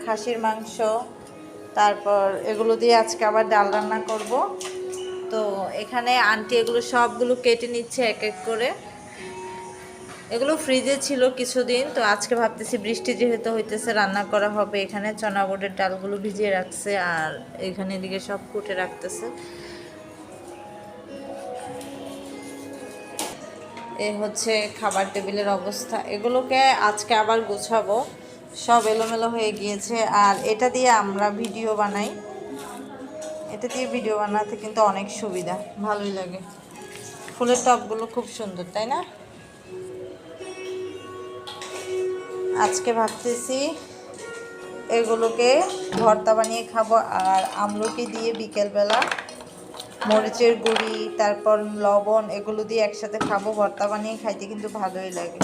খাসির মাংস, তারপর এগুলো দিয়ে আজকে আবার ডাল রান্না করব। তো এখানে আন্টি এগুলো সবগুলো কেটে নিচ্ছে এক এক করে। এগুলো ফ্রিজে ছিল কিছুদিন, তো আজকে ভাবতেছি বৃষ্টি যেহেতু হইতেছে রান্না করা হবে। এখানে চনা বুটের ডালগুলো ভিজিয়ে রাখছে, আর এখানে এদিকে সব কুটে রাখতেছে। এই হচ্ছে খাবার টেবিলের অবস্থা। এগুলোকে আজকে আবার গোছাবো, সব এলোমেলো হয়ে গিয়েছে। আর এটা দিয়ে আমরা ভিডিও বানাই, এটা দিয়ে ভিডিও বানাতে কিন্তু অনেক সুবিধা, ভালোই লাগে। ফুলের টবগুলো খুব সুন্দর, তাই না? আজকে ভাবতেছি এগুলোকে ভর্তা বানিয়ে খাবো, আর আমলকি দিয়ে বিকেলবেলা মরিচের গুঁড়ি তারপর লবণ এগুলো দিয়ে একসাথে খাবো। ভর্তা বানিয়ে খাইতে কিন্তু ভালোই লাগে।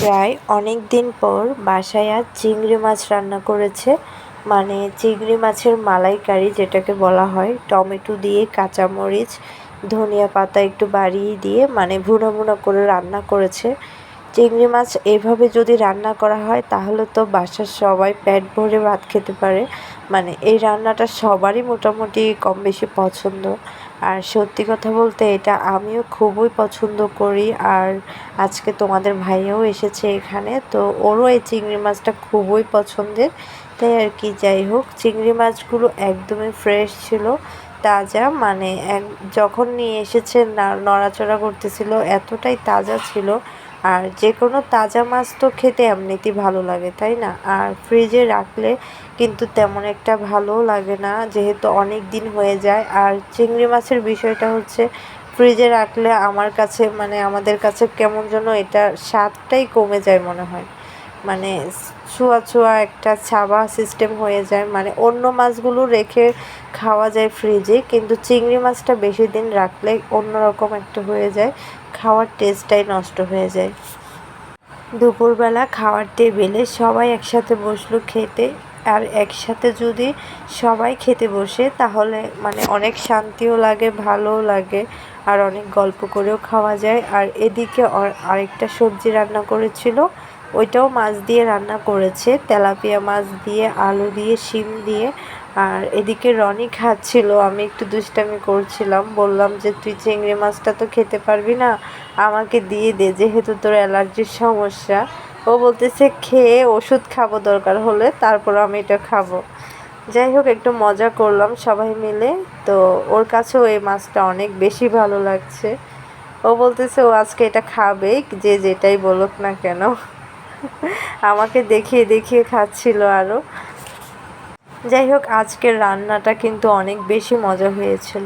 প্রায় অনেক দিন পর বাসায় আজ চিংড়ি মাছ রান্না করেছে, মানে চিংড়ি মাছের মালাইকারি যেটাকে বলা হয়। টমেটো দিয়ে, কাঁচামরিচ, ধনিয়া পাতা একটু বাড়িয়ে দিয়ে মানে ভুনা ভুনা করে রান্না করেছে। চিংড়ি মাছ এভাবে যদি রান্না করা হয় তাহলে তো বাসার সবাই পেট ভরে ভাত খেতে পারে। মানে এই রান্নাটা সবারই মোটামুটি কম বেশি পছন্দ। আর সত্যি কথা বলতে এটা আমিও খুবই পছন্দ করি। আর আজকে তোমাদের ভাইয়াও এসেছে এখানে, তো ওরও এই চিংড়ি মাছটা খুবই পছন্দের। তাই আর কি, যাই হোক, চিংড়ি মাছগুলো একদমই ফ্রেশ ছিল, তাজা। মানে যখন নিয়ে এসেছে নড়াচড়া করতেছিল, এতটাই তাজা ছিল। আর যে কোনো তাজা মাছ তো খেতে এমনিতেই ভালো লাগে, তাই না? আর ফ্রিজে রাখলে কিন্তু তেমন একটা ভালোও লাগে না, যেহেতু অনেক দিন হয়ে যায়। আর চিংড়ি মাছের বিষয়টা হচ্ছে ফ্রিজে রাখলে আমার কাছে মানে আমাদের কাছে কেমন যেন এটা স্বাদটাই কমে যায় মনে হয়। মানে ছোঁয়া ছোঁয়া একটা ছাবা সিস্টেম হয়ে যায়। মানে অন্য মাছগুলো রেখে খাওয়া যায় ফ্রিজে, কিন্তু চিংড়ি মাছটা বেশি দিন রাখলে অন্যরকম একটা হয়ে যায়, খাওয়ার টেস্টটাই নষ্ট হয়ে যায়। দুপুরবেলা খাওয়ার টেবিলে সবাই একসাথে বসলো খেতে। আর একসাথে যদি সবাই খেতে বসে তাহলে মানে অনেক শান্তিও লাগে, ভালোও লাগে, আর অনেক গল্প করেও খাওয়া যায়। আর এদিকে আরেকটা সবজি রান্না করেছিল, ওইটাও মাছ দিয়ে রান্না করেছে, তেলাপিয়া মাছ দিয়ে, আলু দিয়ে, শিম দিয়ে। আর এদিকে রনি খাচ্ছিল, আমি একটু দুষ্টামি করছিলাম, বললাম যে তুই চিংড়ি মাছটা তো খেতে পারবি না, আমাকে দিয়ে দে, যেহেতু তোর অ্যালার্জির সমস্যা। ও বলতেছে খেয়ে ওষুধ খাবো দরকার হলে, তারপর আমি এটা খাবো। যাই হোক, একটু মজা করলাম সবাই মিলে। তো ওর কাছেও এই মাছটা অনেক বেশি ভালো লাগছে। ও বলতেছে ও আজকে এটা খাবে, যে যেটাই বলুক না কেন। আমাকে দেখিয়ে দেখিয়ে খাচ্ছিল আরও। যাই হোক, আজকের রান্নাটা কিন্তু অনেক বেশি মজা হয়েছিল।